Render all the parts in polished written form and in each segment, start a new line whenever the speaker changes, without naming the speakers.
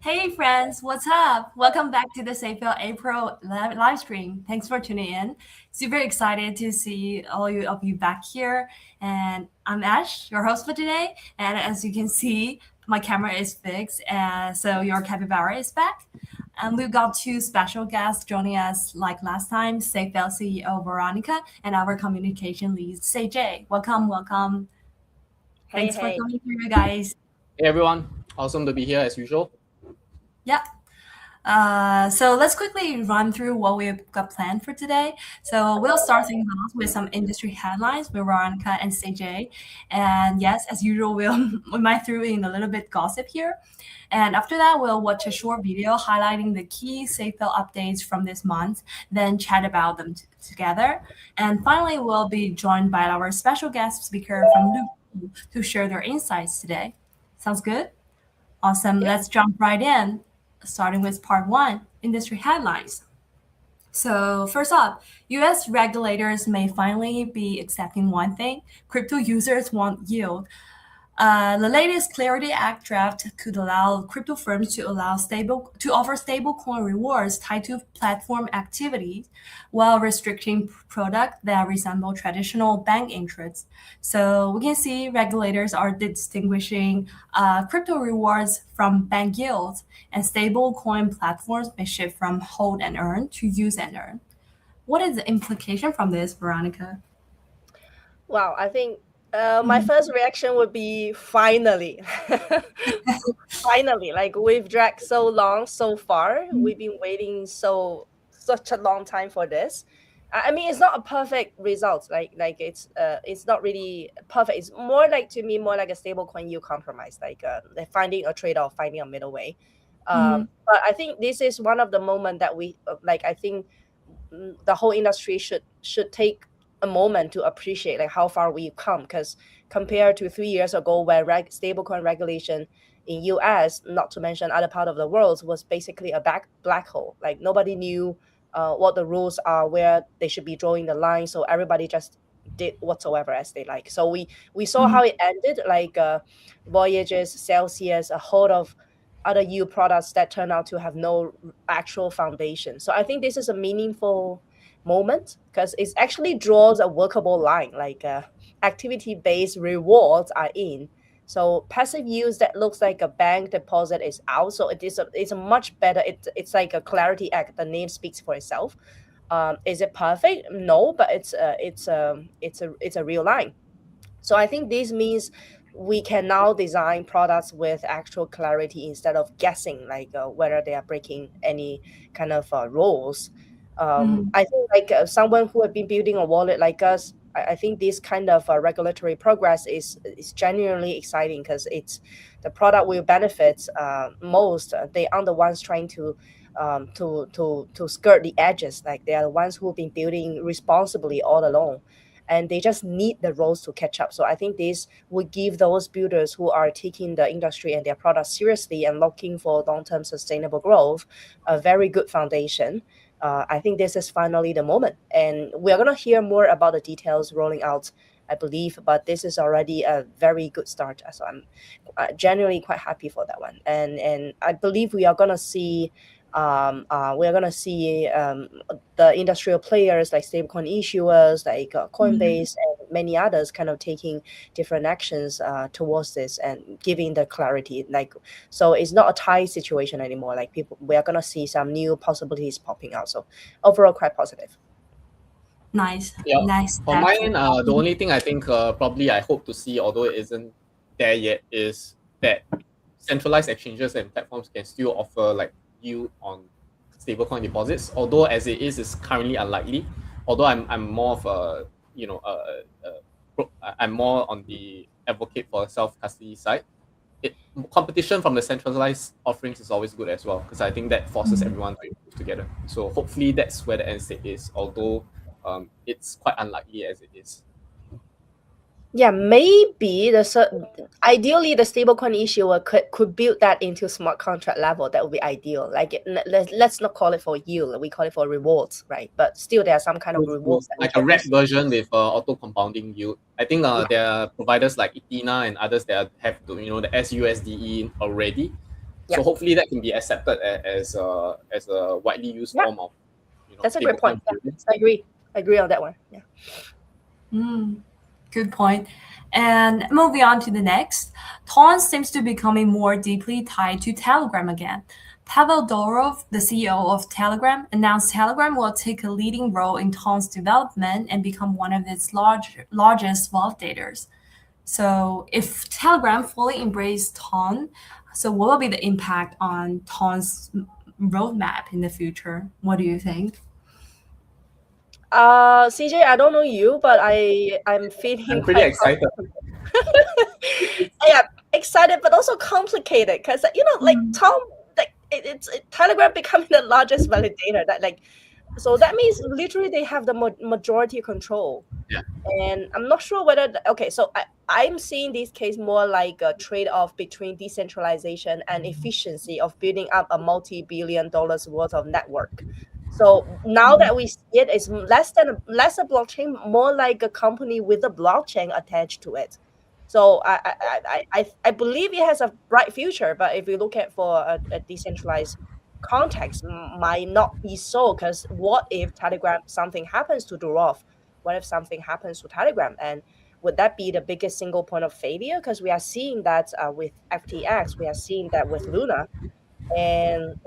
Hey friends, what's up? Welcome back to the Safefield April live stream. Thanks for tuning in. Super excited to see all of you back here. And I'm Ash, your host for today. And as you can see, my camera is fixed, so your capybara is back. And we've got two special guests joining us like last time, Safefield CEO Veronica and our communication lead, Say Welcome, welcome.
Hey,
Thanks for
hey.
coming through, guys.
Hey everyone, awesome to be here as usual.
Yep. So let's quickly run through what we've got planned for today. So we'll start things off with some industry headlines with Veronica and CJ. And yes, as usual, we might throw in a little bit gossip here. And after that, we'll watch a short video highlighting the key Safefield updates from this month, then chat about them together. And finally, we'll be joined by our special guest speaker from Luke to share their insights today. Sounds good? Awesome.
Yep.
Let's jump right in, starting with part one, industry headlines. So, first up, US regulators may finally be accepting one thing: crypto users want yield. The latest Clarity Act draft could allow crypto firms to offer stablecoin rewards tied to platform activities, while restricting products that resemble traditional bank interests. So we can see regulators are distinguishing crypto rewards from bank yields, and stablecoin platforms may shift from hold and earn to use and earn. What is the implication from this, Veronica?
Wow, I think my first reaction would be finally. Finally, like we've dragged so long so far. We've been waiting such a long time for this. I mean, it's not a perfect result. It's not really perfect. It's more like to me more like a stable coin yield compromise, like finding a trade off, finding a middle way.
Mhm.
But I think this is one of the moment that we like. I think the whole industry should take a moment to appreciate like how far we've come, because compared to 3 years ago where stablecoin regulation in US, not to mention other part of the world, was basically a black hole. Like nobody knew what the rules are, where they should be drawing the line, so everybody just did whatsoever as they like. So we saw
Mhm.
how it ended, Voyages, Celsius, a whole of other EU products that turn out to have no actual foundation. So I think this is a meaningful moment because it actually draws a workable line, activity-based rewards are in. So passive use that looks like a bank deposit is out. So it's a much better. It's like a Clarity Act. The name speaks for itself. Is it perfect? No, but it's a real line. So I think this means we can now design products with actual clarity instead of guessing, whether they are breaking any kind of rules.
Mhm.
I think someone who have been building a wallet like us, I think this kind of regulatory progress is genuinely exciting because it's the product will benefit most. They are the ones trying to skirt the edges. Like they are the ones who have been building responsibly all along, and they just need the roles to catch up. So I think this would give those builders who are taking the industry and their products seriously and looking for long-term sustainable growth a very good foundation. I think this is finally the moment, and we are going to hear more about the details rolling out, I believe, but this is already a very good start. So I'm genuinely quite happy for that one, and I believe we are gonna see the industrial players like stablecoin issuers,
Mhm.
Coinbase and many others, kind of taking different actions towards this and giving the clarity. So it's not a tie situation anymore. Like people, we are gonna see some new possibilities popping out. So overall, quite positive.
Nice,
Yeah,
nice
for
step
mine,
forward.
the only thing I think probably I hope to see, although it isn't there yet, is that centralized exchanges and platforms can still offer like yield on stablecoin deposits. Although as it is currently unlikely. Although I'm more of a I'm more on the advocate for self custody side. It competition from the centralized offerings is always good as well because I think that forces
Mhm.
everyone to improve together. So hopefully that's where the end state is, although it's quite unlikely as it is.
Yeah, maybe ideally the stablecoin issuer could build that into smart contract level. That would be ideal. Let's not call it for yield, we call it for rewards, right? But still, there are some kind of
True.
rewards that we
Like a
can
wrap
receive.
version with auto compounding yield. I think
Yeah,
there are providers like Etina and others that have the SUSDE already. So hopefully that can be accepted as a widely used form of,
That's a great point.
stablecoin.
Yeah, I agree on that one. Yeah.
Good point. And moving on to the next, Ton seems to be becoming more deeply tied to Telegram again. Pavel Durov, the CEO of Telegram, announced Telegram will take a leading role in Ton's development and become one of its largest validators. So if Telegram fully embraces Ton, so what will be the impact on Ton's roadmap in the future? What do you think?
CJ, I don't know you, but I'm feeling
I'm pretty excited.
Yeah, excited, but also complicated because like Tom, like Telegram becoming the largest validator. So that means literally they have the majority control.
Yeah.
And I'm not sure whether so I'm seeing this case more like a trade-off between decentralization and efficiency of building up a multi-billion dollars worth of network. So now that we see it, it's less a blockchain, more like a company with a blockchain attached to it. So I believe it has a bright future, but if you look at for a decentralized context, might not be so, because what if Telegram, something happens to Durov? What if something happens to Telegram? And would that be the biggest single point of failure? Because we are seeing that with FTX, we are seeing that with Luna, and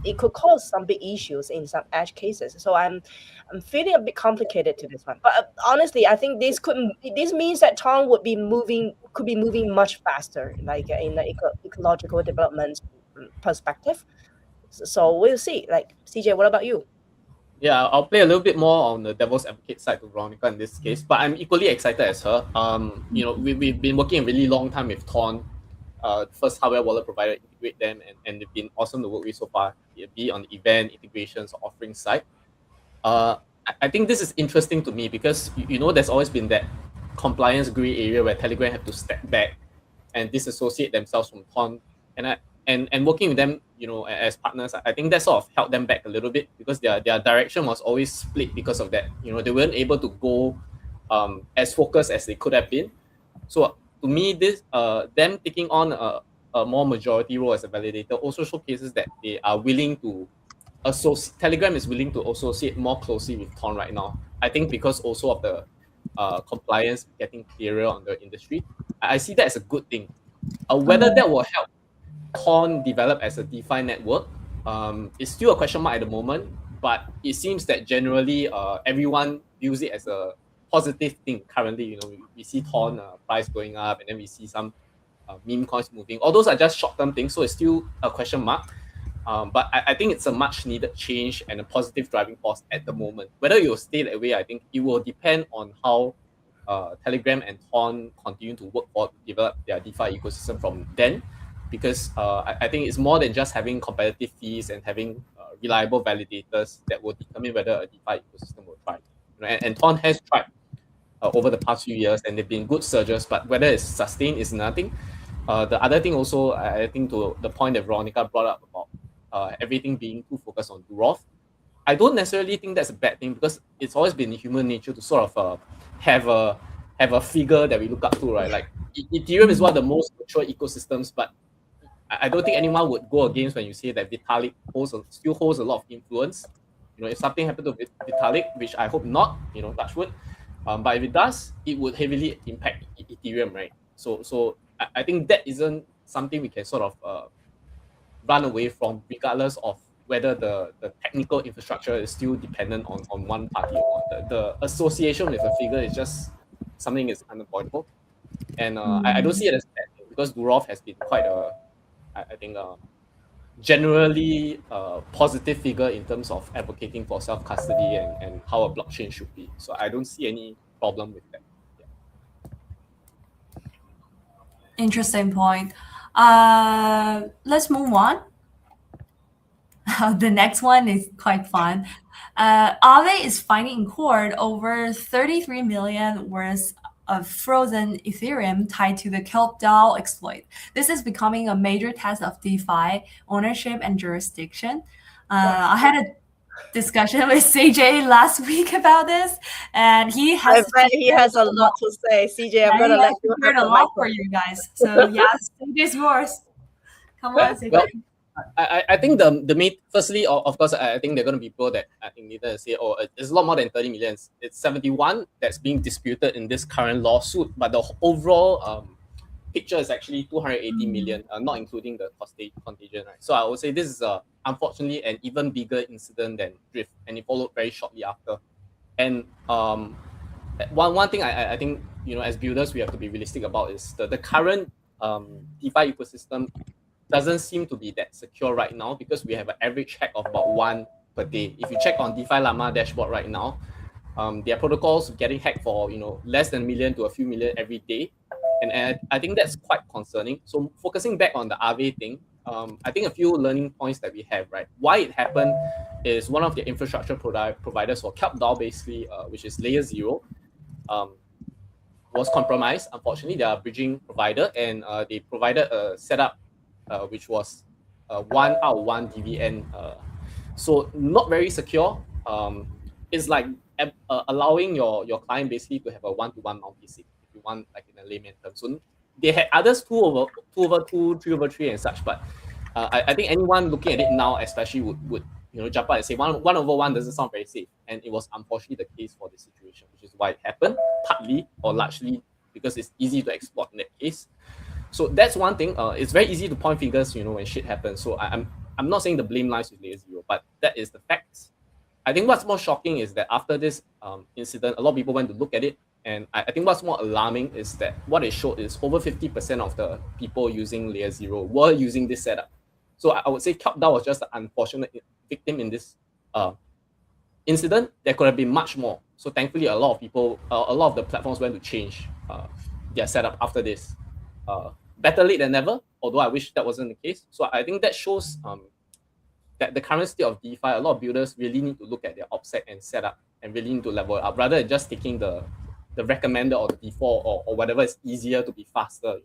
it could cause some big issues in some edge cases. So I'm feeling a bit complicated to this one. But honestly, I think this means that Tom could be moving much faster, like in the ecological development perspective. So we'll see. Like CJ, what about you?
Yeah, I'll play a little bit more on the devil's advocate side to Veronica in this case, but I'm equally excited as her. We've been working a really long time with Ton, first hardware wallet provider, integrate them, and they've been awesome to work with so far, be it on the event, integrations, or offering side. I think this is interesting to me because there's always been that compliance gray area where Telegram have to step back and disassociate themselves from Ton, and working with them, as partners, I think that sort of held them back a little bit because their direction was always split because of that. They weren't able to go as focused as they could have been. So to me, this them taking on a more majority role as a validator also showcases that they are willing to Telegram is willing to associate more closely with Ton right now. I think because also of the compliance getting clearer on the industry, I see that as a good thing. Whether that will help Ton develop as a DeFi network is still a question mark at the moment, but it seems that generally everyone views it as a positive thing currently. We see Ton price going up, and then we see some meme coins moving. All those are just short-term things, so it's still a question mark. But I think it's a much needed change and a positive driving force at the moment. Whether it will stay that way, I think it will depend on how Telegram and Ton continue to work for develop their DeFi ecosystem from then. Because I think it's more than just having competitive fees and having reliable validators that will determine whether a DeFi ecosystem will thrive. And Ton has tried over the past few years, and they've been good surges, but whether it's sustained is nothing. The other thing also, I think to the point that Veronica brought up about everything being too focused on Durov, I don't necessarily think that's a bad thing because it's always been human nature to sort of have a figure that we look up to, right? Like Ethereum is one of the most mature ecosystems, but I don't think anyone would go against when you say that Vitalik still holds a lot of influence. If something happened to Vitalik, which I hope not, touch wood, but if it does, it would heavily impact Ethereum, right? So I think that isn't something we can sort of run away from, regardless of whether the technical infrastructure is still dependent on one party or not. The association with a figure is just something is unavoidable, and I don't see it as a bad thing because Durov has been quite I think generally positive figure in terms of advocating for self-custody and how a blockchain should be. So I don't see any problem with that. Yeah.
Interesting point. Let's move on. The next one is quite fun. Aave is fighting in court over 33 million worth of frozen Ethereum tied to the Kelp DAO exploit. This is becoming a major test of DeFi ownership and jurisdiction. I had a discussion with CJ last week about this, and he has
a lot to say. CJ, I'm gonna let you
heard a lot for you guys. So yes, CJ's yours. How say
Well, I think the main, firstly, of course, I think there are going to be people that I think neither say, oh, it's a lot more than 30 million. It's 71 that's being disputed in this current lawsuit, but the overall picture is actually 280 million, not including the contagion, right? So I would say this is unfortunately an even bigger incident than Drift, and it followed very shortly after. And one thing I think, as builders we have to be realistic about is the current DeFi ecosystem doesn't seem to be that secure right now, because we have an average hack of about 1 per day. If you check on DeFi Llama dashboard right now, their protocols getting hacked for less than a million to a few million every day, and I think that's quite concerning. So focusing back on the Aave thing, I think a few learning points that we have, right? Why it happened is one of the infrastructure providers for KelpDAO, basically, which is Layer 0, was compromised. Unfortunately, they are a bridging provider, and they provided a setup which was 1 out of 1 DVN. So not very secure. It's like allowing your client basically to have a one-to-one multi-sig, if you want, like in a layman term. So they had others 2 over 2, 3 over 3 and such, but I think anyone looking at it now especially would jump out and say 1 over 1 doesn't sound very safe. And it was unfortunately the case for the situation, which is why it happened, partly or largely because it's easy to exploit in that case. So that's one thing. It's very easy to point fingers, when shit happens. So I'm not saying the blame lies with Layer 0, but that is the facts. I think what's more shocking is that after this incident, a lot of people went to look at it, and I think what's more alarming is that what it showed is over 50% of the people using Layer 0 were using this setup. So I would say KelpDAO was just an unfortunate victim in this incident. There could have been much more. So thankfully, a lot of people, a lot of the platforms went to change their setup after this. Better late than never, although I wish that wasn't the case. So I think that shows that the current state of DeFi, a lot of builders really need to look at their OPSEC and setup and really need to level it up, rather than just taking the recommended or the default or whatever is easier to be faster.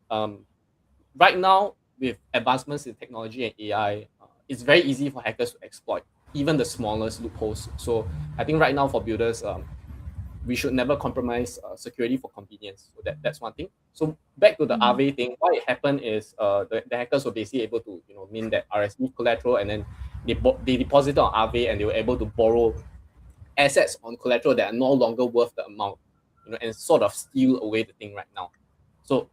Right now, with advancements in technology and AI, it's very easy for hackers to exploit even the smallest loopholes. So I think right now for builders, we should never compromise security for convenience. So that's one thing. So back to the Aave thing, what it happened is the hackers were basically able to mint that RSE collateral, and then they deposited on Aave, and they were able to borrow assets on collateral that are no longer worth the amount, and sort of steal away the thing right now. So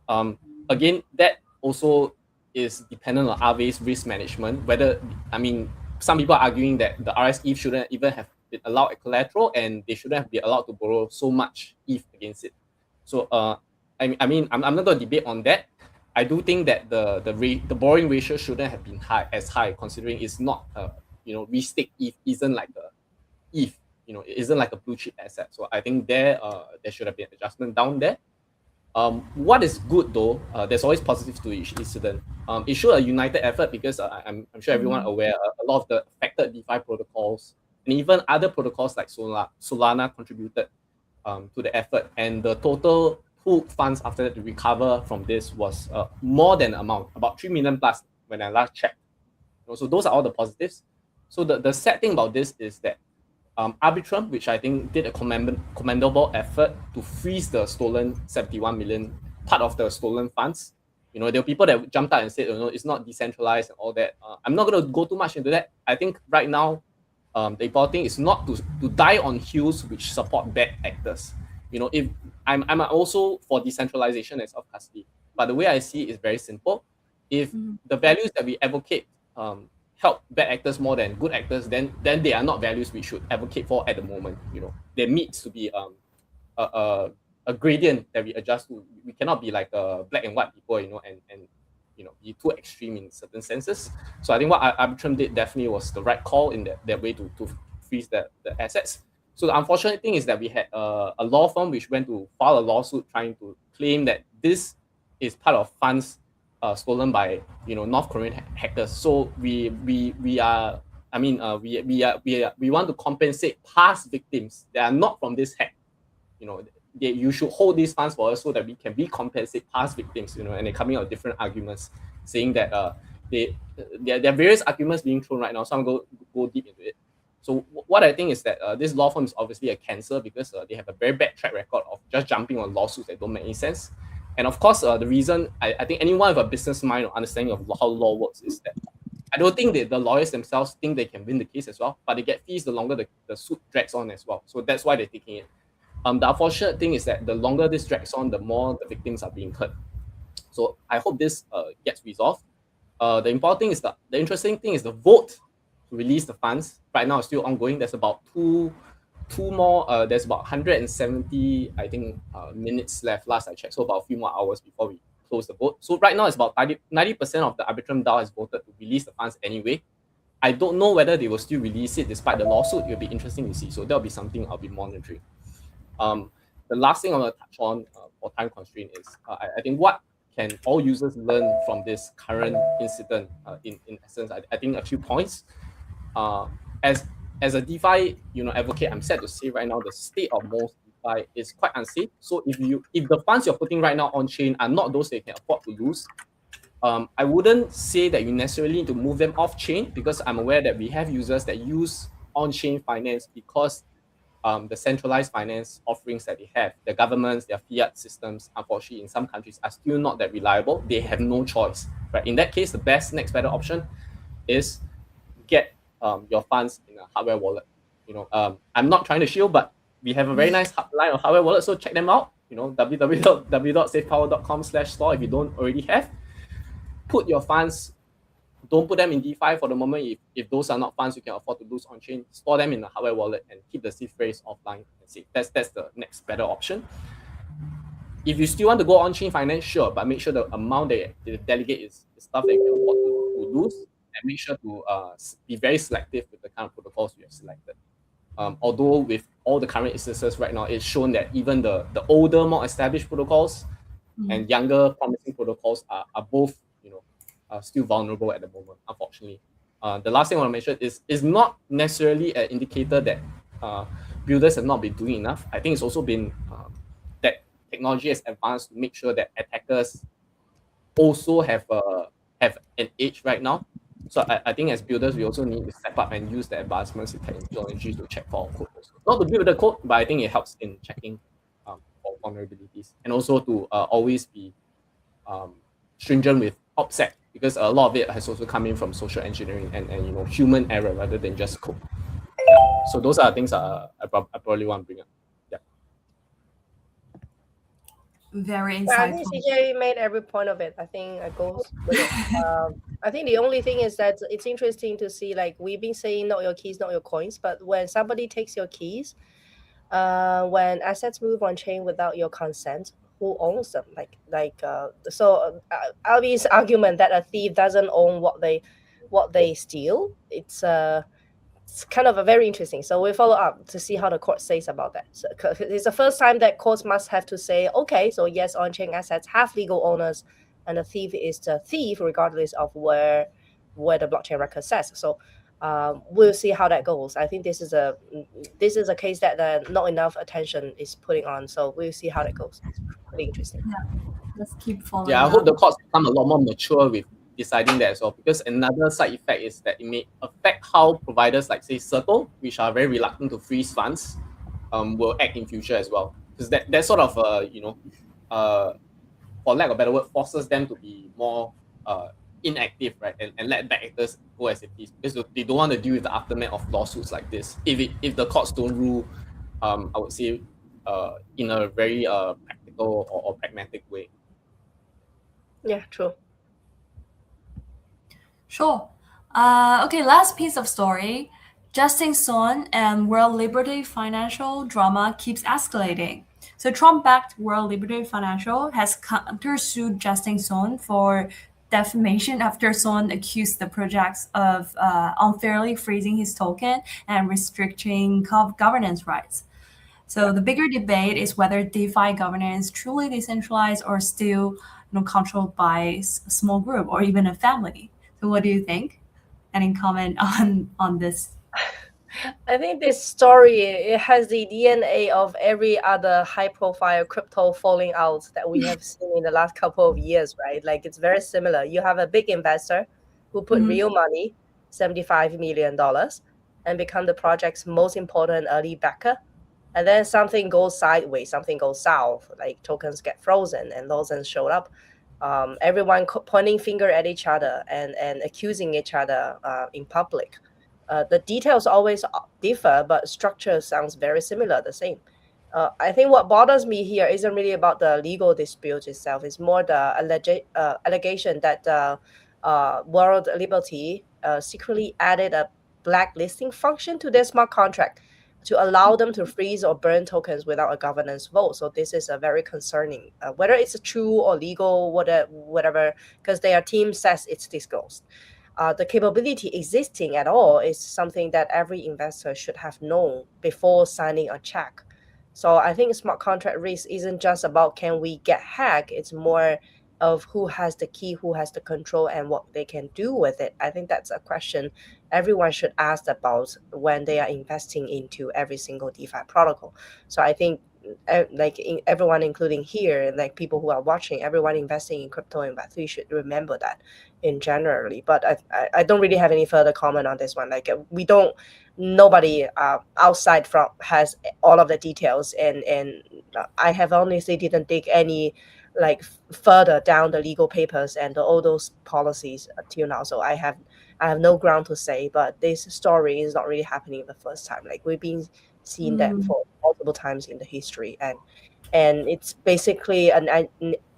again, that also is dependent on Aave's risk management. Some people are arguing that the RSE shouldn't even have been allowed a collateral, and they shouldn't have been allowed to borrow so much ETH against it. So I'm not going to debate on that. I do think that the borrowing ratio shouldn't have been as high, considering it's not restake ETH isn't like a ETH, it isn't like a blue chip asset. So I think there should have been an adjustment down there. What is good though, there's always positives to each incident. It showed a united effort, because I'm sure everyone aware a lot of the affected DeFi protocols and even other protocols like Solana contributed to the effort, and the total pooled funds after that to recover from this was more than the amount, about 3 million plus when I last checked. So those are all the positives. So the sad thing about this is that Arbitrum, which I think did a commendable effort to freeze the stolen 71 million, part of the stolen funds. There were people that jumped out and said, it's not decentralized and all that. I'm not going to go too much into that. I think right now, the important thing is not to die on hills which support bad actors. If I'm also for decentralization and self-custody, but the way I see it is very simple. If the values that we advocate help bad actors more than good actors, then they are not values we should advocate for at the moment. There needs to be a gradient that we adjust to. We cannot be like black and white people, and be too extreme in certain senses. So I think what Arbitrum did definitely was the right call in that way to freeze the assets. So the unfortunate thing is that we had a law firm which went to file a lawsuit trying to claim that this is part of funds stolen by North Korean hackers. So we want to compensate past victims that are not from this hack. You should hold these funds for us so that we can compensate past victims. And they're coming out with different arguments, saying that there are various arguments being thrown right now. So I'm going to go deep into it. So what I think is that this law firm is obviously a cancer, because they have a very bad track record of just jumping on lawsuits that don't make any sense. And of course, the reason I think anyone with a business mind or understanding of how law works is that I don't think that the lawyers themselves think they can win the case as well, but they get fees the longer the suit drags on as well. So that's why they're taking it. The unfortunate thing is that the longer this drags on, the more the victims are being hurt. So I hope this gets resolved. The important thing is the interesting thing is the vote to release the funds right now is still ongoing. There's about two more. There's about 170, I think, minutes left. Last I checked, so about a few more hours before we close the vote. So right now it's about 90% of the Arbitrum DAO has voted to release the funds anyway. I don't know whether they will still release it despite the lawsuit. It'll be interesting to see. So that'll be something I'll be monitoring. The last thing I want to touch on for time constraint is I think what can all users learn from this current incident? In essence, I think a few points. As a DeFi advocate, I'm sad to say right now the state of most DeFi is quite unsafe. So if the funds you're putting right now on chain are not those that you can afford to lose, I wouldn't say that you necessarily need to move them off chain, because I'm aware that we have users that use on-chain finance because the centralized finance offerings that they have, the governments, their fiat systems, unfortunately, in some countries are still not that reliable. They have no choice, right? In that case, the next better option is get your funds in a hardware wallet. I'm not trying to shield, but we have a very nice line of hardware wallet, so check them out. www.safepower.com/store if you don't already have. Put your funds. Don't put them in DeFi for the moment. If those are not funds you can afford to lose on chain, store them in a hardware wallet and keep the seed phrase offline and safe. That's the next better option. If you still want to go on chain finance, sure, but make sure the amount that you delegate is stuff that you can afford to lose, and make sure to be very selective with the kind of protocols you have selected. Although with all the current instances right now, it's shown that even the older, more established protocols and younger, promising protocols are both still vulnerable at the moment, unfortunately. The last thing I want to mention is not necessarily an indicator that builders have not been doing enough. I think it's also been that technology has advanced to make sure that attackers also have an edge right now. So I think as builders, we also need to step up and use the advancements in technology to check for our code. Not to build the code, but I think it helps in checking for vulnerabilities, and also to always be stringent with OPSEC, because a lot of it has also come in from social engineering and human error rather than just code. Yeah. So those are things I probably want to bring up. Yeah.
Very
Yeah, I think
insightful.
CJ made every point of it. I think it goes with it. I think the only thing is that it's interesting to see, like we've been saying, not your keys, not your coins, but when somebody takes your keys, when assets move on chain without your consent, who owns them? So Alvy's argument that a thief doesn't own what they steal, it's kind of a very interesting. So we follow up to see how the court says about that. So it's the first time that courts must have to say, okay, so yes, on-chain assets have legal owners, and the thief is the thief regardless of where the blockchain record says. So we'll see how that goes. I think this is a case that not enough attention is putting on. So we'll see how that goes. It's pretty interesting.
Let's keep following.
Yeah, I
up.
hope the courts become a lot more mature with deciding that as well, because another side effect is that it may affect how providers like, say, Circle, which are very reluctant to freeze funds, will act in future as well. Because that sort of, for lack of a better word, forces them to be more inactive, right? And let bad actors go as it is, because they don't want to deal with the aftermath of lawsuits like this. If the courts don't rule, I would say, in a very practical or pragmatic way.
Yeah, true.
Sure. Okay, last piece of story. Justin Sun and World Liberty Financial drama keeps escalating. So Trump-backed World Liberty Financial has countersued Justin Sun for defamation after Sun accused the projects of unfairly freezing his token and restricting governance rights. So the bigger debate is whether DeFi governance is truly decentralized or still controlled by a small group or even a family. So what do you think? Any comment on this?
I think this story, it has the DNA of every other high-profile crypto falling out that we have seen in the last couple of years, right? Like it's very similar. You have a big investor who put real money, $75 million, and become the project's most important early backer. and then something goes sideways, something goes south, like tokens get frozen and those showed up. Everyone pointing finger at each other and accusing each other in public. The details always differ, but structure sounds very similar, the same. I think what bothers me here isn't really about the legal dispute itself. It's more the allegation that World Liberty secretly added a blacklisting function to their smart contract to allow them to freeze or burn tokens without a governance vote. So this is a very concerning, whether it's true or legal, whatever, because their team says it's disclosed. The capability existing at all is something that every investor should have known before signing a check. So I think smart contract risk isn't just about can we get hacked, it's more of who has the key, who has the control, and what they can do with it. I think that's a question everyone should ask about when they are investing into every single DeFi protocol. So I think everyone, including here, like people who are watching, everyone investing in crypto and Web3 should remember that in generally. But I don't really have any further comment on this one. Like nobody outside from has all of the details, and I have honestly didn't dig any like further down the legal papers and all those policies till now. So I have no ground to say, but this story is not really happening the first time. Like we've been seeing that for multiple times in the history, and it's basically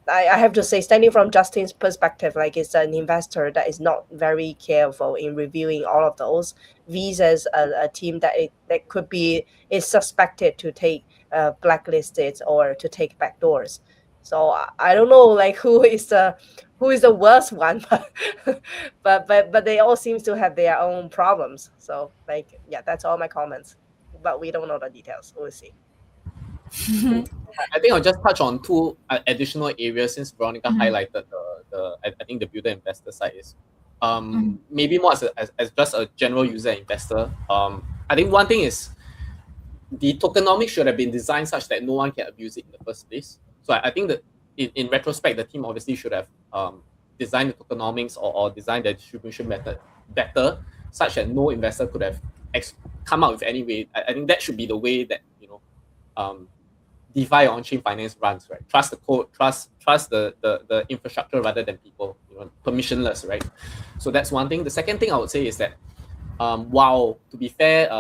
I have to say, standing from Justin's perspective, like it's an investor that is not very careful in reviewing all of those visas, a team that could be is suspected to take blacklisted or to take backdoors. So I don't know like who is the worst one, but they all seem to have their own problems. So like yeah, that's all my comments. But we don't know the details. We'll see.
I think I'll just touch on two additional areas since Veronica highlighted I think the builder investor side is maybe more as just a general user investor. I think one thing is the tokenomics should have been designed such that no one can abuse it in the first place. So I think that in retrospect, the team obviously should have designed the tokenomics or designed the distribution method better, such that no investor could have come up with any way. I think that should be the way that DeFi or on-chain finance runs, right? Trust the code, trust the infrastructure rather than people, permissionless, right? So that's one thing. The second thing I would say is that while to be fair,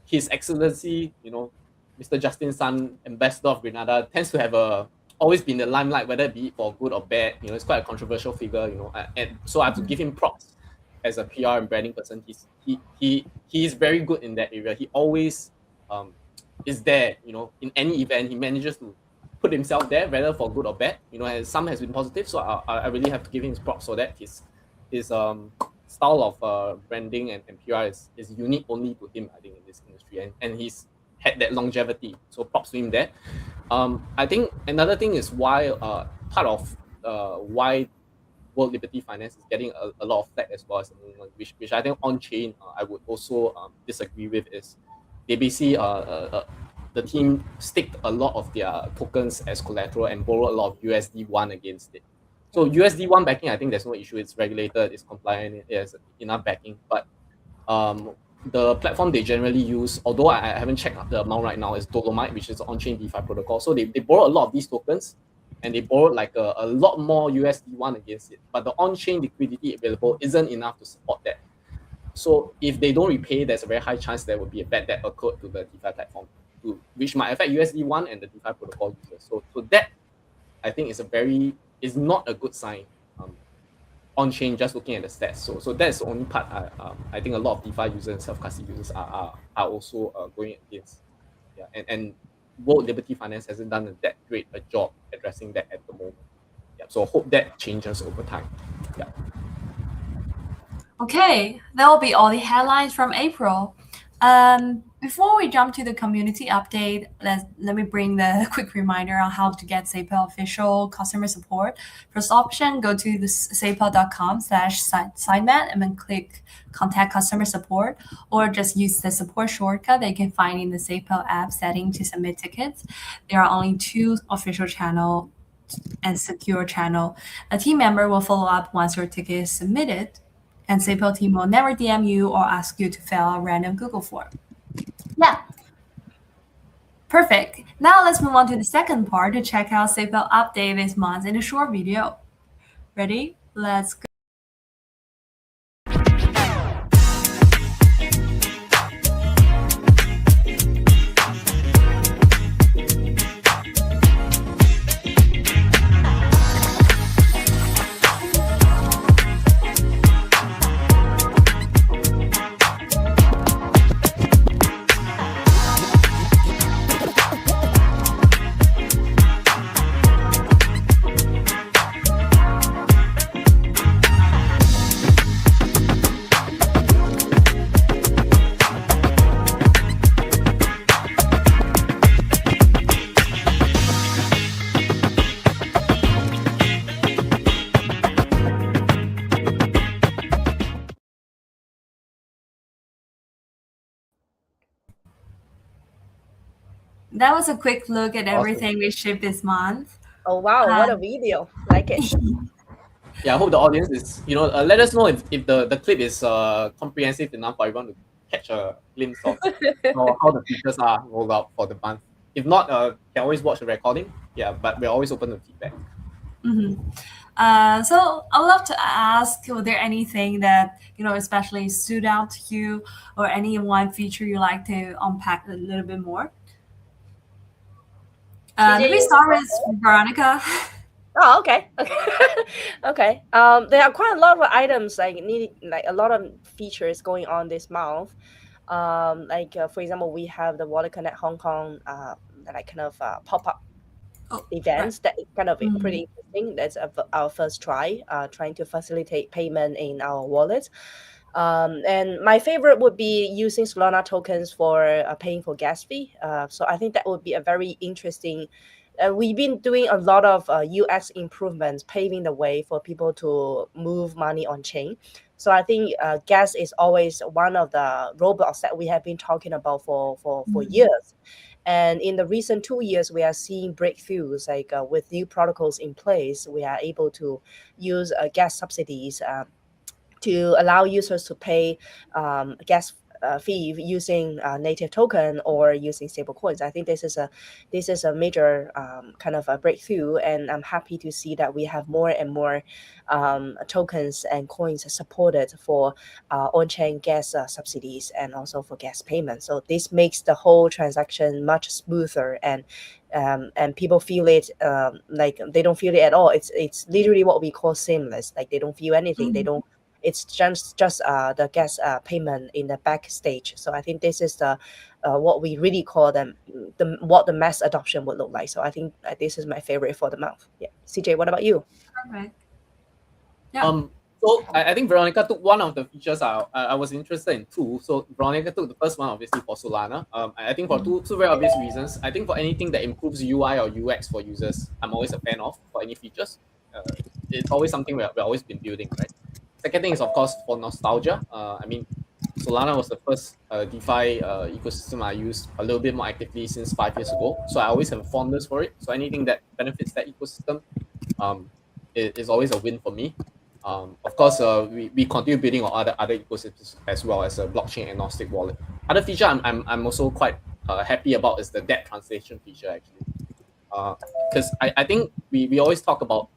His Excellency, Mr. Justin Sun, Ambassador of Grenada, tends to have always been in the limelight, whether it be for good or bad. It's quite a controversial figure, and so I have to give him props as a PR and branding person. He is very good in that area. He always is there, in any event. He manages to put himself there, whether for good or bad. Some has been positive, so I really have to give him his props for that. His style of branding and PR is unique only to him, I think, in this industry, and he's had that longevity. So props to him there. I think another thing is why part of why World Liberty Finance is getting a lot of flack as well as the movement, which I think on-chain I would also disagree with, is they basically the team staked a lot of their tokens as collateral and borrowed a lot of USD1 against it. So USD1 backing, I think there's no issue. It's regulated, it's compliant, it has enough backing. But the platform they generally use, although I haven't checked out the amount right now, is Dolomite, which is an on-chain DeFi protocol. So they borrow a lot of these tokens, and they borrowed like a lot more USD1 against it. But the on-chain liquidity available isn't enough to support that. So if they don't repay, there's a very high chance there will be a bad debt occurred to the DeFi platform, which might affect USD1 and the DeFi protocol users. So that, I think, is not a good sign on-chain, just looking at the stats. So that's the only part I think a lot of DeFi users and self-custody users are also going against. Yeah, and World Liberty Finance hasn't done that great a job addressing that at the moment. Yeah, so I hope that changes over time. Yeah.
Okay, that will be all the headlines from April. Before we jump to the community update, let me bring the quick reminder on how to get SafePal official customer support. First option, go to the safepal.com/sidemat and then click contact customer support, or just use the support shortcut that you can find in the SafePal app setting to submit tickets. There are only 2 official channel and secure channel. A team member will follow up once your ticket is submitted, and SafePal team will never DM you or ask you to fill a random Google form. Yeah. Perfect. Now let's move on to the second part to check out seatbelt update this month in a short video. Ready? Let's go. That was a quick look at everything we shipped this month.
Oh wow, what a video! Like it.
Yeah, I hope the audience is, let us know if the clip is comprehensive enough for everyone to catch a glimpse of how the features are rolled out for the month. If not, can always watch the recording. Yeah, but we're always open to feedback.
So I would love to ask, was there anything that especially stood out to you, or any one feature you like to unpack a little bit more? Let me start with Veronica.
Oh, okay. Okay. There are quite a lot of items like a lot of features going on this month. For example, we have the Wallet Connect Hong Kong pop-up events that is kind of pretty interesting. That's our first try, trying to facilitate payment in our wallet. And my favorite would be using Solana tokens for paying for gas fee. So I think that would be a very interesting. We've been doing a lot of UX improvements, paving the way for people to move money on chain. So I think gas is always one of the roadblocks that we have been talking about for years. And in the recent 2 years, we are seeing breakthroughs with new protocols in place. We are able to use gas subsidies to allow users to pay gas fee using native token or using stable coins. I think this is a major kind of a breakthrough, and I'm happy to see that we have more and more tokens and coins supported for on-chain gas subsidies and also for gas payments. So this makes the whole transaction much smoother, and people feel it like they don't feel it at all. It's literally what we call seamless. Like they don't feel anything. They don't. It's just the gas payment in the backstage. So I think this is the what we really call what the mass adoption would look like. So I think this is my favorite for the month. Yeah, CJ, what about you?
Perfect. Yeah.
So I think Veronica took one of the features I was interested in too. So Veronica took the first one, obviously, for Solana. I think for two very obvious reasons. I think for anything that improves UI or UX for users, I'm always a fan of for any features. It's always something we've always been building, right? Second thing is, of course, for nostalgia. I mean, Solana was the first DeFi ecosystem I used a little bit more actively since 5 years ago. So I always have a fondness for it. So anything that benefits that ecosystem is always a win for me. Of course, we continue building on other ecosystems as well as a blockchain agnostic wallet. Other feature I'm also quite happy about is the debt translation feature, actually. Because I think we always talk about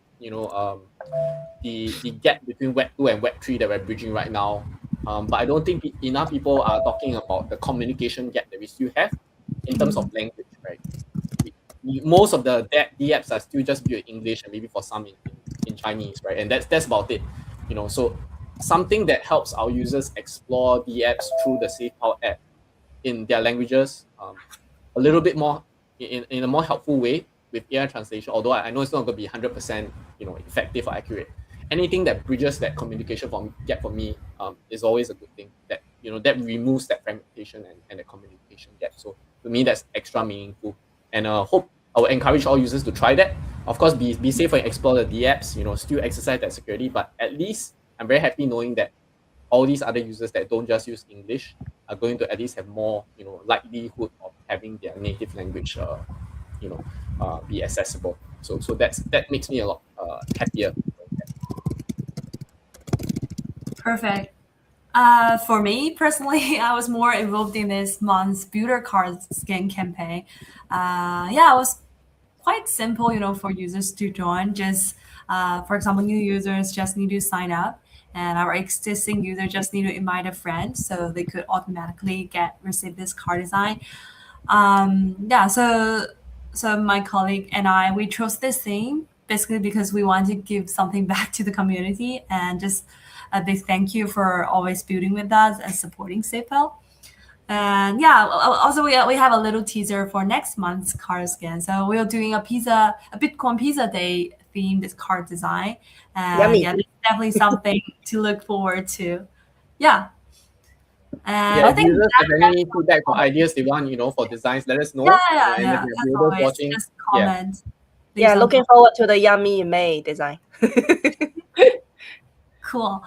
the gap between Web 2 and Web 3 that we're bridging right now. But I don't think enough people are talking about the communication gap that we still have in terms of language, right? Most of the apps are still just built in English and maybe for some in Chinese, right? And that's about it. So something that helps our users explore the apps through the SafePower app in their languages, a little bit more in a more helpful way with AI translation, although I know it's not going to be 100% effective or accurate. Anything that bridges that communication gap for me is always a good thing. That that removes that fragmentation and the communication gap. So to me, that's extra meaningful. And hope I will encourage all users to try that. Of course, be safe and explore the apps. Still exercise that security. But at least I'm very happy knowing that all these other users that don't just use English are going to at least have more likelihood of having their native language be accessible. So that makes me a lot happier.
Perfect. For me personally, I was more involved in this month's builder card skin campaign. Yeah, it was quite simple, for users to join. Just, for example, new users just need to sign up, and our existing user just need to invite a friend, so they could automatically receive this card design. Yeah, so my colleague and I, we chose this theme basically because we want to give something back to the community and just a big thank you for always building with us and supporting SafePal. And yeah, also we have a little teaser for next month's card scan. So we're doing a Bitcoin Pizza Day themed card design. And
Yummy.
yeah, it's definitely something to look forward to. Yeah. And
Yeah,
I
if
think
users have any feedback or ideas they want, for designs, let us know.
yeah,
And if
yeah.
there are
As
builders
always,
watching,
just
yeah.
comment. Leave
Yeah,
some
looking forward to the yummy May design.
Cool.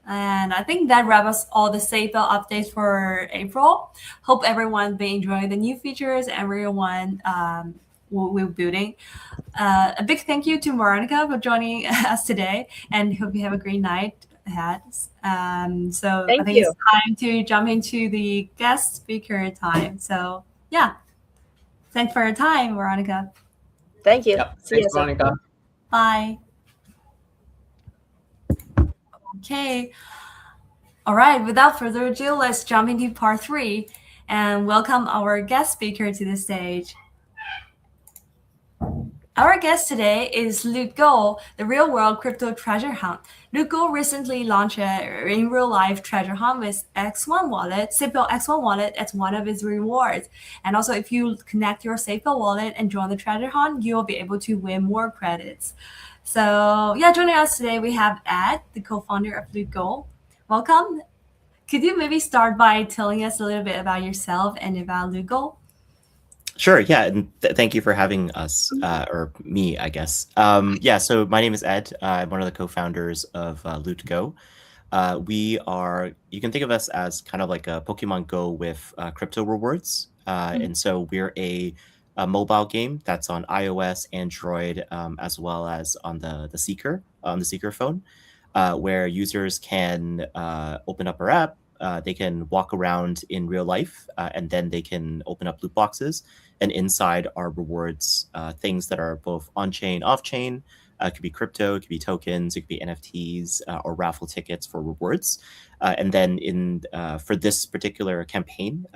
And I think that wraps up all the SafeBell updates for April. Hope everyone been enjoying the new features. Everyone we're building. A big thank you to Veronica for joining us today, and hope you have a great night ahead. So I
Thank
think
you.
it's time to jump into the guest speaker time. So yeah, thanks for your time, Veronica.
Thank you.
Yep.
See you
Thanks,
soon.
Veronica.
Bye. Okay. All right. Without further ado, let's jump into part 3 and welcome our guest speaker to the stage. Our guest today is Loot Go, the real-world crypto treasure hunt. Loot Go recently launched a in real-life treasure hunt with X1 Wallet, SafePal X1 Wallet as one of its rewards. And also, if you connect your SafePal wallet and join the treasure hunt, you'll be able to win more credits. So yeah, joining us today, we have Ed, the co-founder of Loot Go. Welcome. Could you maybe start by telling us a little bit about yourself and about Loot Go?
Sure. Yeah. And thank you for having us, or me, I guess. Yeah. So my name is Ed. I'm one of the co-founders of Loot Go. You can think of us as kind of like a Pokemon Go with crypto rewards. And so we're a mobile game that's on iOS, Android, as well as on the Seeker phone, where users can open up our app. They can walk around in real life, and then they can open up loot boxes. And inside are rewards, things that are both on-chain, off-chain. It could be crypto, it could be tokens, it could be NFTs, or raffle tickets for rewards. And then for this particular campaign,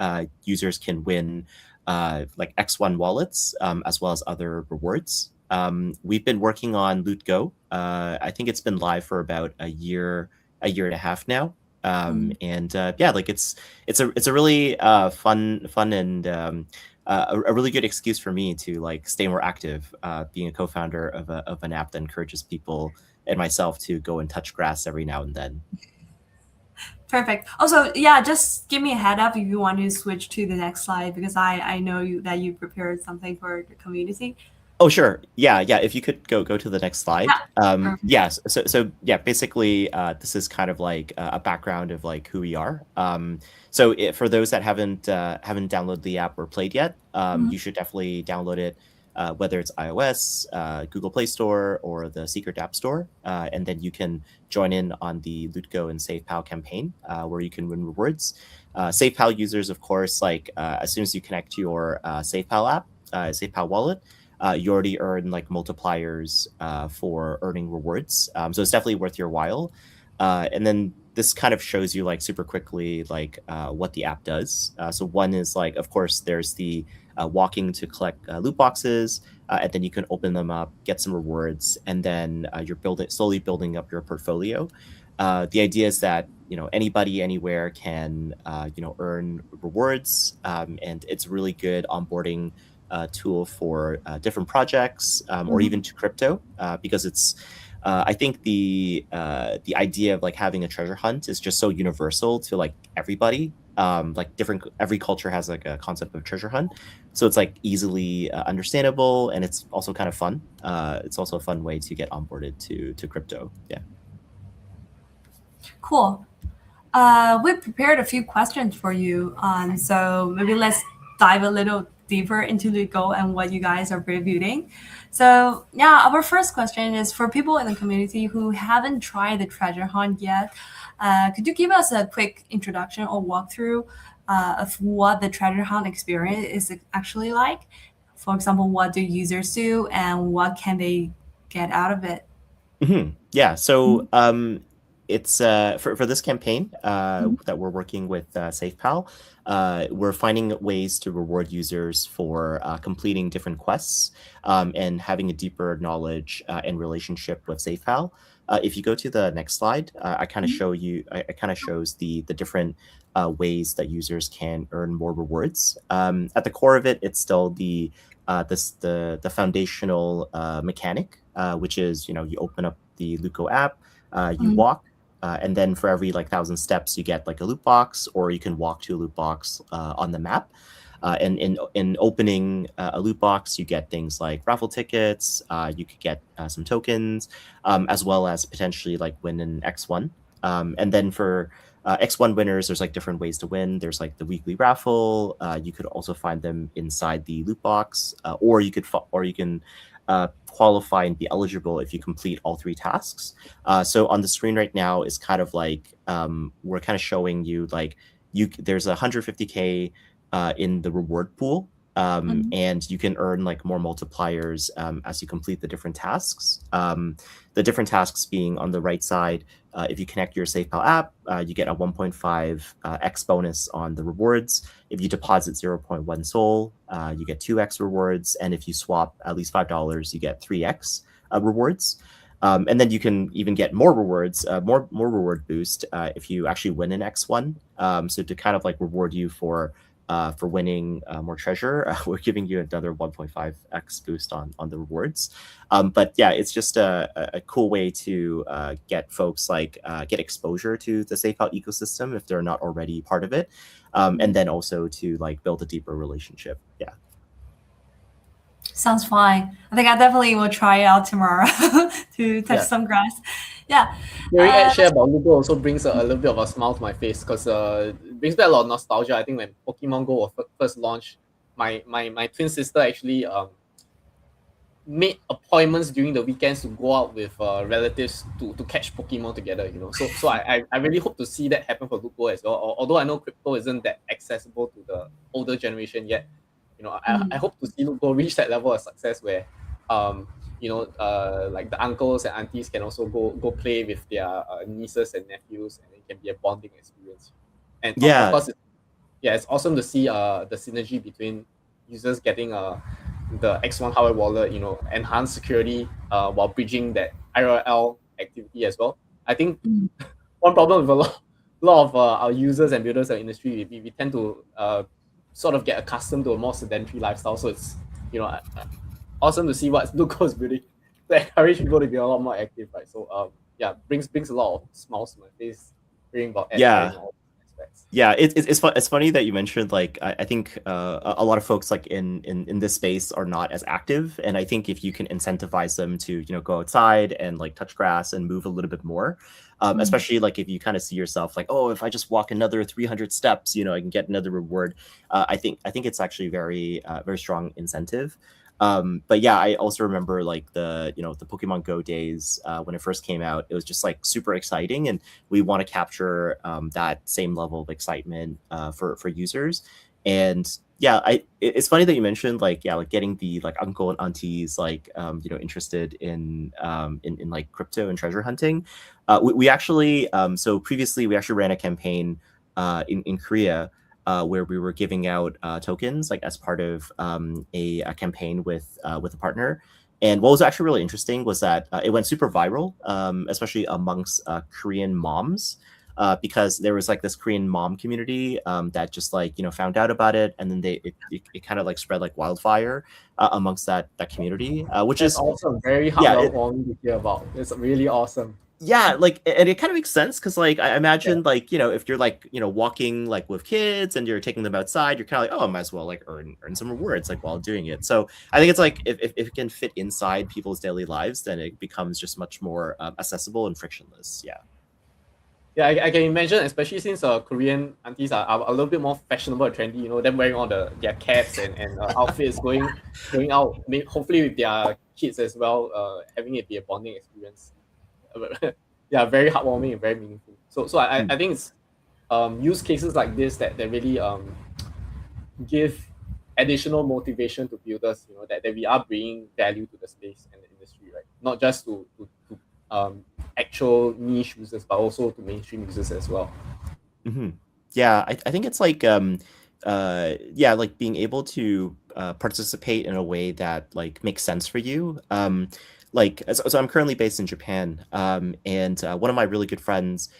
users can win like X1 wallets, as well as other rewards. We've been working on Loot Go. I think it's been live for about a year and a half now. And yeah, like it's a really fun and a really good excuse for me to like stay more active, being a co-founder of an app that encourages people and myself to go and touch grass every now and then.
Perfect. Also, yeah, just give me a head up if you want to switch to the next slide, because I know that you prepared something for the community.
Oh, sure. Yeah. If you could go to the next slide.
Yeah.
Yes. So yeah, basically, this is kind of like a background of like who we are. So for those that haven't downloaded the app or played yet, you should definitely download it, whether it's iOS, Google Play Store, or the Secret App Store, and then you can join in on the Loot Go and SafePal campaign, where you can win rewards. SafePal users, of course, like as soon as you connect to your SafePal app, SafePal wallet, you already earn like multipliers for earning rewards. So it's definitely worth your while. And then this kind of shows you like super quickly like what the app does. So one is like, of course, there's the walking to collect loot boxes, and then you can open them up, get some rewards, and then you're slowly building up your portfolio. The idea is that anybody anywhere can earn rewards, and it's a really good onboarding tool for different projects, or even to crypto, because it's I think the idea of like having a treasure hunt is just so universal to like everybody. Like every culture has like a concept of treasure hunt, so it's like easily understandable, and it's also kind of fun. It's also a fun way to get onboarded to crypto. Yeah.
Cool. We prepared a few questions for you, so maybe let's dive a little deeper into Lugo and what you guys are reviewing. So yeah, our first question is for people in the community who haven't tried the treasure hunt yet. Could you give us a quick introduction or walkthrough of what the treasure hunt experience is actually like? For example, what do users do and what can they get out of it?
Yeah. So it's for this campaign that we're working with SafePal. We're finding ways to reward users for completing different quests and having a deeper knowledge and relationship with SafePal. If you go to the next slide, I kind of show you. I kind of shows the different ways that users can earn more rewards. At the core of it, it's still the foundational mechanic, which is you open up the Luco app, you walk, and then for every like 1,000 steps, you get like a loot box, or you can walk to a loot box on the map. And in opening a loot box, you get things like raffle tickets. You could get some tokens, as well as potentially like win an X1. And then for X1 winners, there's like different ways to win. There's like the weekly raffle. You could also find them inside the loot box, or you can qualify and be eligible if you complete all 3 tasks. So on the screen right now is kind of like we're kind of showing you like there's 150K in the reward pool. And you can earn like more multipliers as you complete the different tasks. The different tasks being on the right side, if you connect your SafePal app, you get a 1.5x bonus on the rewards. If you deposit 0.1 Sol, you get 2x rewards. And if you swap at least $5, you get 3x rewards. And then you can even get more rewards, more reward boost if you actually win an X1. So to kind of like reward you for winning more treasure, we're giving you another 1.5x boost on the rewards. But yeah, it's just a cool way to get folks like get exposure to the SafePal ecosystem if they're not already part of it, and then also to like build a deeper relationship. Yeah.
Sounds fine. I think I definitely will try it out tomorrow to touch some grass. Yeah.
Hearing Ed share about Lugo also brings a little bit of a smile to my face because it brings back a lot of nostalgia. I think when Pokemon Go was first launched, my twin sister actually made appointments during the weekends to go out with relatives to catch Pokemon together. So I really hope to see that happen for Lugo as well. Although I know crypto isn't that accessible to the older generation yet. I hope to see Lugo reach that level of success where, like the uncles and aunties can also go play with their nieces and nephews, and it can be a bonding experience. And of course, it's awesome to see the synergy between users getting the X1 hardware wallet, enhanced security while bridging that IRL activity as well. I think one problem with a lot of our users and builders in the industry, we tend to sort of get accustomed to a more sedentary lifestyle. So it's awesome to see what Lugo is building to encourage people to be a lot more active, right? So brings a lot of smiles to my face hearing about all aspects.
Yeah, it's funny that you mentioned like I think a lot of folks like in this space are not as active, and I think if you can incentivize them to go outside and like touch grass and move a little bit more, especially like if you kind of see yourself like, oh, if I just walk another 300 steps, I can get another reward. I think it's actually very strong incentive. But yeah, I also remember like the Pokemon Go days when it first came out. It was just like super exciting, and we want to capture that same level of excitement for users. And yeah, it's funny that you mentioned like getting the like uncle and aunties like interested in like crypto and treasure hunting. We actually so previously we actually ran a campaign in Korea. Where we were giving out tokens like as part of a campaign with a partner. And what was actually really interesting was that it went super viral, especially amongst Korean moms, because there was like this Korean mom community that just like found out about it, and then it kind of like spread like wildfire amongst that community, which is
awesome. Very heartwarming to hear about. It's really awesome.
Yeah, like, and it kind of makes sense because like I imagine like if you're like walking like with kids and you're taking them outside, you're kind of like, oh, I might as well like earn some rewards like while doing it. So I think it's like if it can fit inside people's daily lives, then it becomes just much more accessible and frictionless.
Yeah, I can imagine, especially since Korean aunties are a little bit more fashionable and trendy. You know, them wearing all their caps and outfits, going out, hopefully with their kids as well. Having it be a bonding experience. Yeah, very heartwarming and very meaningful. So I think it's use cases like this that really give additional motivation to builders. You know, that we are bringing value to the space and the industry, right? Not just to actual niche users, but also to mainstream users as well.
Yeah, I think it's like yeah, like being able to participate in a way that like makes sense for you. Like so I'm currently based in Japan, and one of my really good friends,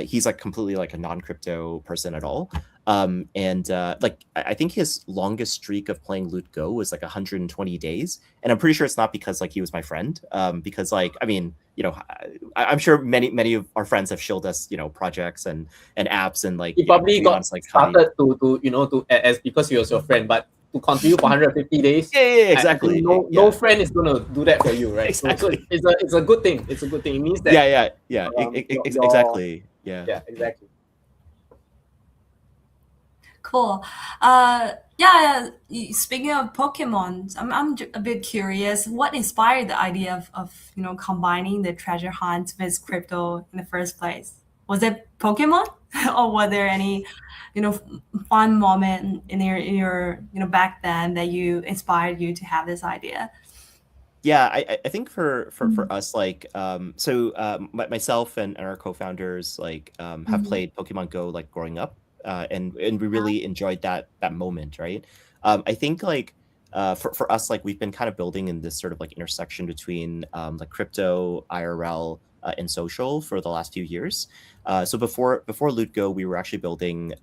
he's like completely like a non-crypto person at all. And like I think his longest streak of playing Loot Go was like 120 days, and I'm pretty sure it's not because like he was my friend, because like I mean, you know, I'm sure many of our friends have showed us, you know, projects and apps and like
He probably
to be
got
honest, like how
started to you know to as because he was your friend, but to continue for 150 days.
yeah,
I
exactly.
think no friend is gonna do that for you, right?
Exactly.
So it's a good thing. It's a good thing. It means that
Yeah, exactly. Yeah.
yeah, exactly.
Cool. Speaking of Pokemon, a bit curious. What inspired the idea of combining the treasure hunt with crypto in the first place? Was it Pokemon, or were there any fun moment in your back then that inspired you to have this idea?
Yeah, I think for us, like myself and our co-founders like have played Pokemon Go like growing up, and we really enjoyed that moment, right? I think like for us, like we've been kind of building in this sort of like intersection between like crypto, IRL, and social for the last few years. So before Loot Go, we were actually building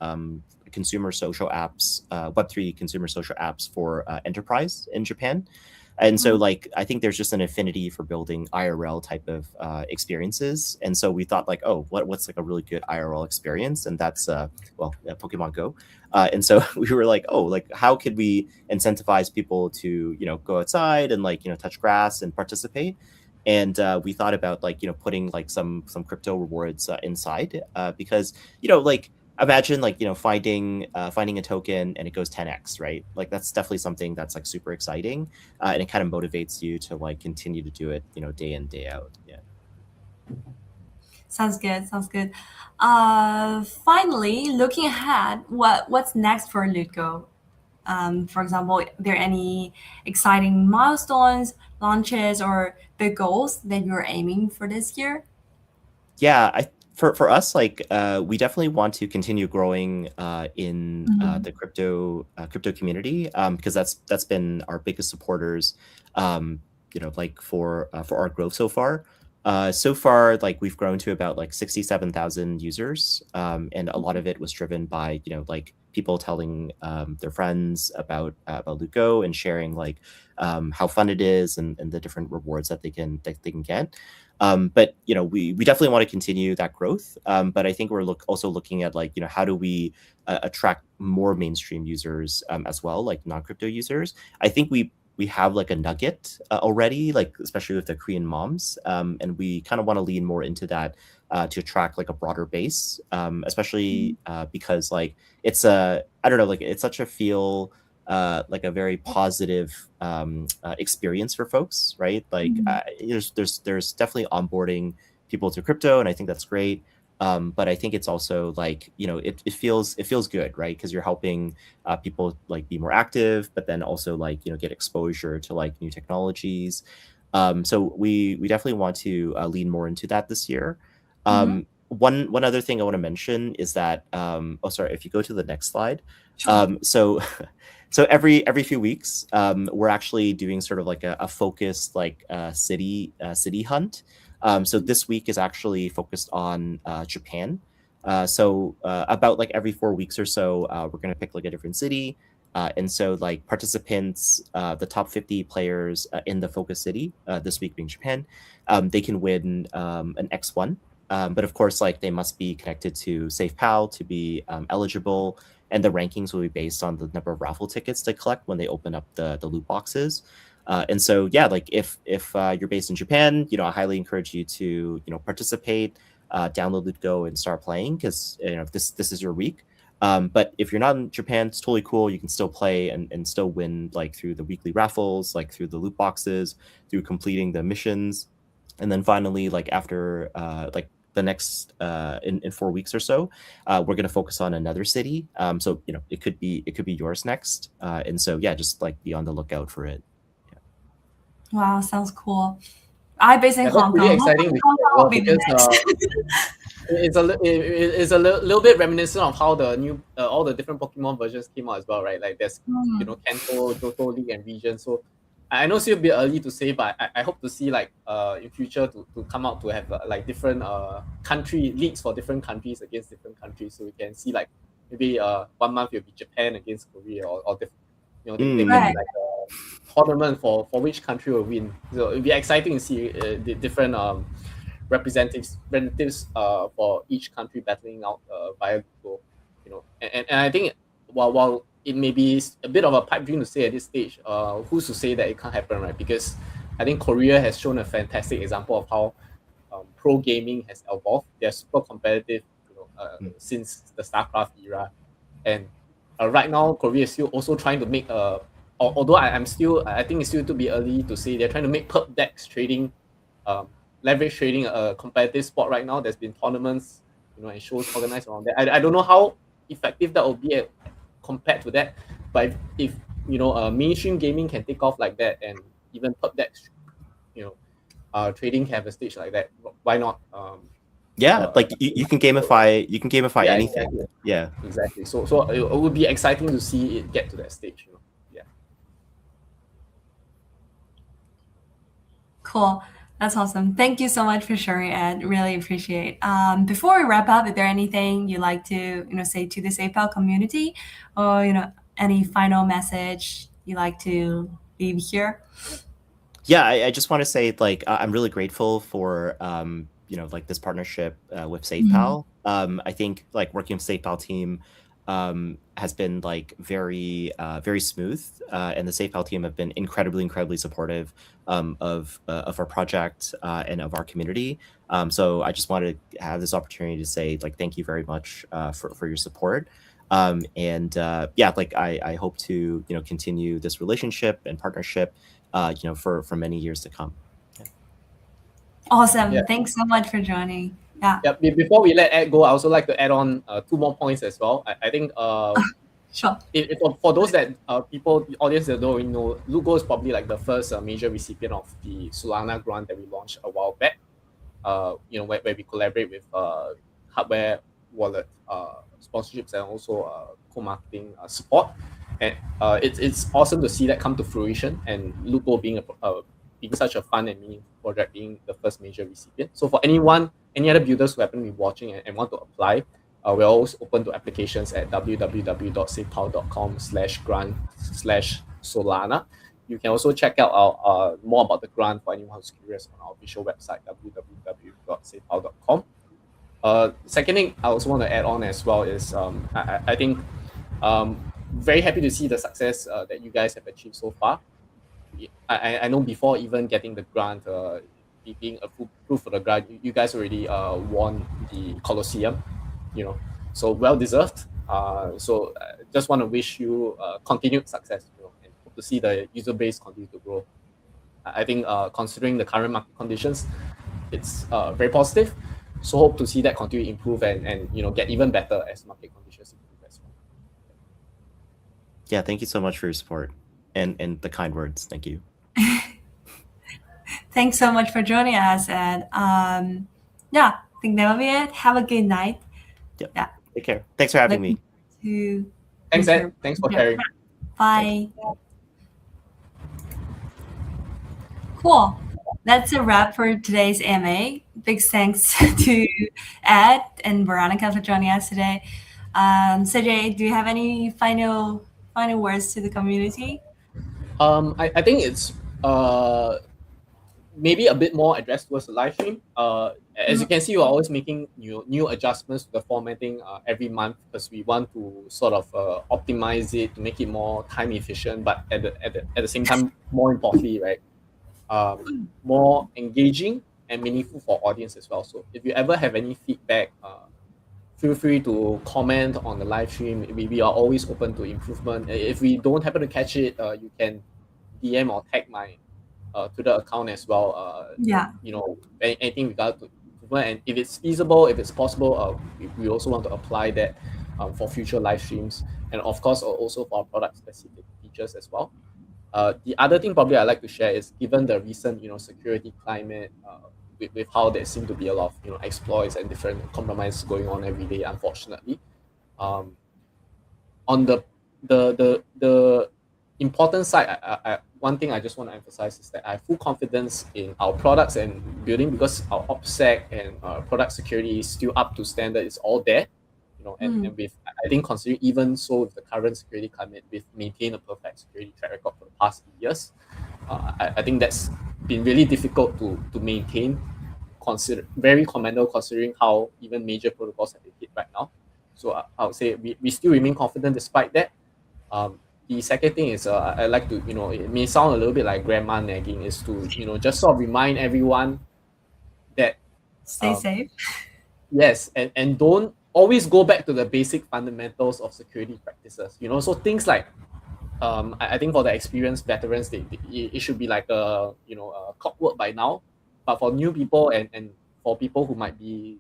consumer social apps, Web3 consumer social apps for enterprise in Japan. And so like I think there's just an affinity for building IRL type of experiences, and so we thought like, oh, what's like a really good IRL experience, and that's Pokemon Go. And so we were like, oh, like how could we incentivize people to go outside and like touch grass and participate. And we thought about like putting like some crypto rewards inside, because like imagine like finding a token and it goes 10x, right? Like that's definitely something that's like super exciting, and it kind of motivates you to like continue to do it day in day out. Yeah.
Sounds good. Finally, looking ahead, what's next for Lutgo? For example, are there any exciting milestones, launches, or big goals that you're aiming for this year?
Yeah, for us, like we definitely want to continue growing in the crypto community, because that's been our biggest supporters, like for our growth so far. So far, like we've grown to about like 67,000 users, and a lot of it was driven by like people telling their friends about Loot Go and sharing like how fun it is and the different rewards that they can get. But we definitely want to continue that growth. But I think we're also looking at like how do we attract more mainstream users as well, like non-crypto users. I think we have like a nugget already, like especially with the Korean moms, and we kind of want to lean more into that to attract like a broader base, especially because like it's I don't know, like it's such a feel like a very positive experience for folks, right? Like there's definitely onboarding people to crypto, and I think that's great. But I think it's also like it feels good, right? Because you're helping people like be more active, but then also like get exposure to like new technologies. So we definitely want to lean more into that this year. One other thing I want to mention is that oh sorry, if you go to the next slide. So every few weeks, we're actually doing sort of like a focused like city hunt. So this week is actually focused on Japan. So about like every 4 weeks or so, we're gonna pick like a different city. And so like participants, the top 50 players in the focus city, this week being Japan, they can win an X1. But of course, like they must be connected to SafePal to be eligible. And the rankings will be based on the number of raffle tickets they collect when they open up the loot boxes. And so, yeah, like if you're based in Japan, I highly encourage you to, participate. download Loot Go and start playing, because this is your week. But if you're not in Japan, it's totally cool. You can still play and still win, like through the weekly raffles, like through the loot boxes, through completing the missions. And then finally, like after like the next in 4 weeks or so, we're gonna focus on another city. So it could be yours next. And so yeah, just like be on the lookout for it.
Wow, sounds cool. I based in
Yeah, that's
Hong
really
Kong.
exciting to
Hong
hear
Kong will be the
because
next.
it's a little bit reminiscent of how the new all the different Pokemon versions came out as well, right? Like there's Kanto, Johto League, and Region. So I know it's still a bit early to say, but I hope to see like in future to come out to have like different country leagues for different countries against different countries, so we can see like maybe 1 month it'll be Japan against Korea or different, they can
Right.
be like a tournament for which country will win. So it'll be exciting to see the different representatives for each country battling out via Google, and I think while it may be a bit of a pipe dream to say at this stage, who's to say that it can't happen, right? Because I think Korea has shown a fantastic example of how pro gaming has evolved. They're super competitive, since the StarCraft era, and right now Korea is still also trying to make although I think it's still too be early to say, they're trying to make perp dex trading, leverage trading a competitive sport right now. There's been tournaments, and shows organized around that. I don't know how effective that will be compared to that, but if mainstream gaming can take off like that, and even perp dex, trading can have a stage like that, why not?
Like you can gamify
Yeah,
anything.
exactly.
Yeah.
Exactly. So it would be exciting to see it get to that stage. Yeah.
Cool. That's awesome. Thank you so much for sharing, Ed. Really appreciate. Before we wrap up, is there anything you'd like to say to the SafePal community, or any final message you'd like to leave here?
Yeah, I just want to say, like, I'm really grateful for like this partnership with SafePal. I think like working with SafePal team has been like very smooth, and the SafePal team have been incredibly supportive of our project and of our community. So I just wanted to have this opportunity to say, like, thank you very much for your support. Like I hope to continue this relationship and partnership for many years to come.
Awesome.
Yeah.
Thanks so much for joining. Yeah.
Yeah. Before we let Ed go, I also like to add on 2 more points as well. I think
Sure.
for those that the audience that don't really know, Loot Go is probably like the first major recipient of the Solana grant that we launched a while back. Where we collaborate with hardware wallet sponsorships and also co-marketing support. And it's awesome to see that come to fruition, and Loot Go being such a fun and meaningful project, being the first major recipient. So for any other builders who happen to be watching and want to apply, we're always open to applications at www.safepal.com/grant/Solana. You can also check out our more about the grant for anyone who's curious on our official website, www.safepal.com. Second thing I also want to add on as well is I think very happy to see the success that you guys have achieved so far. I know before even getting the grant, being approved for the grant, you guys already won the Colosseum, so well deserved. So just want to wish you continued success, and hope to see the user base continue to grow. I think considering the current market conditions, it's very positive. So hope to see that continue to improve and get even better as market conditions improve as well.
Yeah, thank you so much for your support and the kind words. Thank you.
Thanks so much for joining us, and I think that will be it. Have a good night.
Yep.
Yeah.
Take care. Thanks for having me.
Thanks, Ed. Thanks for sharing.
Bye. Cool. That's a wrap for today's AMA. Big thanks to Ed and Veronica for joining us today. Sergey, do you have any final words to the community?
I think it's maybe a bit more addressed towards the live stream. As you can see, we're always making new adjustments to the formatting every month, because we want to sort of optimize it to make it more time efficient, but at the same time, more importantly, right, more engaging and meaningful for audience as well. So if you ever have any feedback, feel free to comment on the live stream. We are always open to improvement. If we don't happen to catch it, you can DM or tag my Twitter account as well.
Yeah.
Anything regarding to improvement, and if it's feasible, if it's possible, we also want to apply that for future live streams, and of course also for our product specific features as well. The other thing probably I'd like to share is, given the recent security climate, with how there seem to be a lot of exploits and different compromises going on every day, unfortunately. On the important side, one thing I just want to emphasize is that I have full confidence in our products and building, because our OPSEC and product security is still up to standard. It's all there, and with, I think, considering even so with the current security climate, we've maintained a perfect security track record for the past years. I think that's been really difficult to maintain. Very commendable considering how even major protocols have been hit right now. So I would say we still remain confident despite that. The second thing is, I like to, it may sound a little bit like grandma nagging, is to, just sort of remind everyone that
Stay safe.
yes, and don't always go back to the basic fundamentals of security practices. So things like, I think for the experienced veterans, it should be like a clockwork by now. But for new people and for people who might be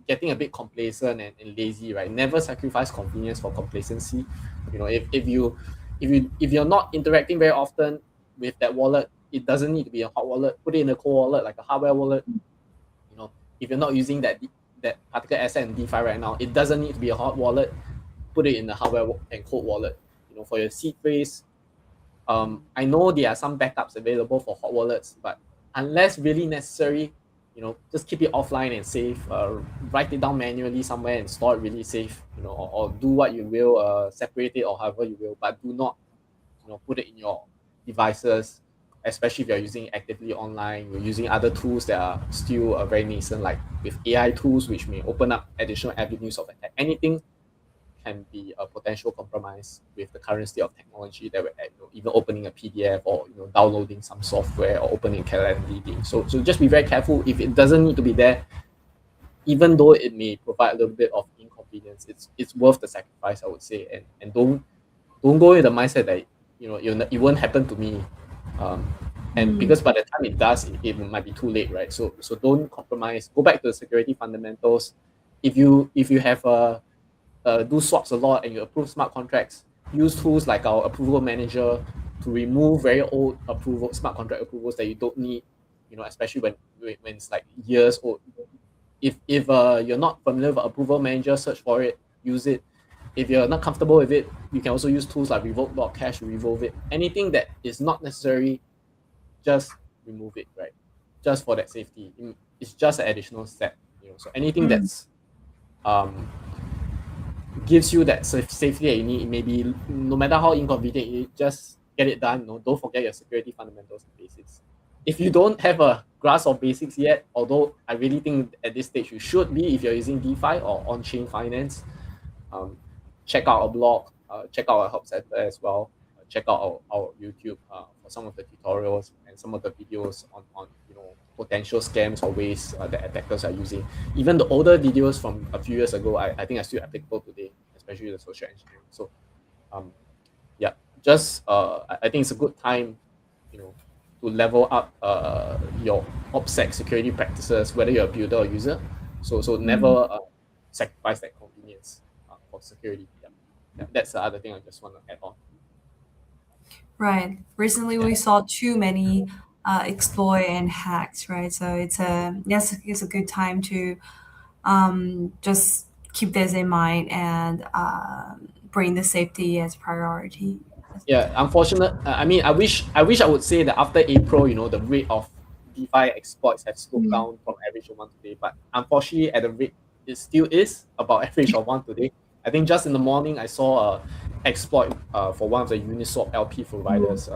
getting a bit complacent and lazy, right? Never sacrifice convenience for complacency. If you're not interacting very often with that wallet, it doesn't need to be a hot wallet. Put it in a cold wallet, like a hardware wallet. If you're not using that particular asset in DeFi right now, it doesn't need to be a hot wallet. Put it in the hardware and cold wallet. For your seed phrase, I know there are some backups available for hot wallets, but unless really necessary, just keep it offline and safe. Write it down manually somewhere and store it really safe. Or do what you will, separate it or however you will, but do not, put it in your devices. Especially if you're using it actively online, you're using other tools that are still very nascent, like with AI tools, which may open up additional avenues of attack. Anything can be a potential compromise with the current state of technology that we're at. Even opening a PDF or downloading some software or opening Calendly. So just be very careful. If it doesn't need to be there, even though it may provide a little bit of inconvenience, it's worth the sacrifice, I would say. And don't go with the mindset that it won't happen to me. And because by the time it does, it might be too late, right? So don't compromise. Go back to the security fundamentals. If you have do swaps a lot and you approve smart contracts, use tools like our approval manager to remove very old smart contract approvals that you don't need, especially when it's like years old. If you're not familiar with approval manager, search for it, use it. If you're not comfortable with it, you can also use tools like revoke.cash to revoke it. Anything that is not necessary, just remove it, right? Just for that safety. It's just an additional step. So anything that's gives you that safety that you need, maybe no matter how inconvenient, you just get it done. Don't forget your security fundamentals and basics. If you don't have a grasp of basics yet, although I really think at this stage you should be if you're using DeFi or on-chain finance, check out our blog, check out our help center as well, check out our YouTube for some of the tutorials and some of the videos on potential scams or ways that attackers are using. Even the older videos from a few years ago, I think are still applicable today, especially the social engineering. So I think it's a good time, to level up your OPSEC security practices, whether you're a builder or user. So never sacrifice that convenience for security. That's the other thing I just want to add on.
Right. Recently, we saw too many exploit and hacks, right? So it's a good time to just keep this in mind and bring the safety as priority.
Yeah, unfortunate. I wish I would say that after April, the rate of DeFi exploits have slowed down from average of 1 today. But unfortunately, at the rate it still is about average of 1 today. I think just in the morning I saw a exploit for one of the Uniswap LP providers.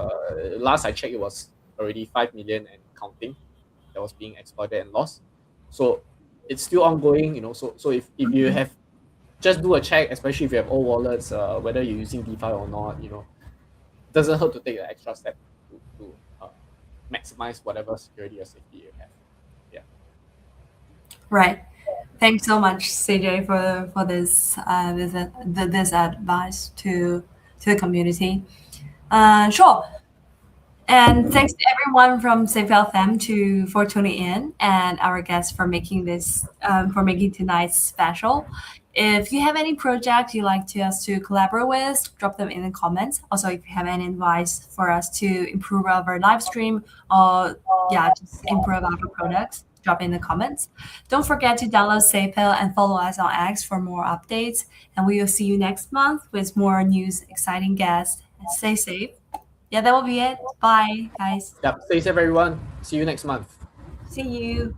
Last I checked, it was already 5 million and counting that was being exploited and lost. So it's still ongoing. So if you have, just do a check, especially if you have old wallets, whether you're using DeFi or not. It doesn't hurt to take an extra step to maximize whatever security or safety you have.
Right. Thanks so much, CJ, for this advice to the community. Sure. And thanks to everyone from Safe FM for tuning in, and our guests for making tonight's special. If you have any project you'd like us to collaborate with, drop them in the comments. Also, if you have any advice for us to improve our live stream or just improve our products, drop in the comments. Don't forget to download SafePail and follow us on X for more updates. And we will see you next month with more news, exciting guests. Stay safe. Yeah, that will be it. Bye, guys.
Yep. Stay safe, everyone. See you next month.
See you.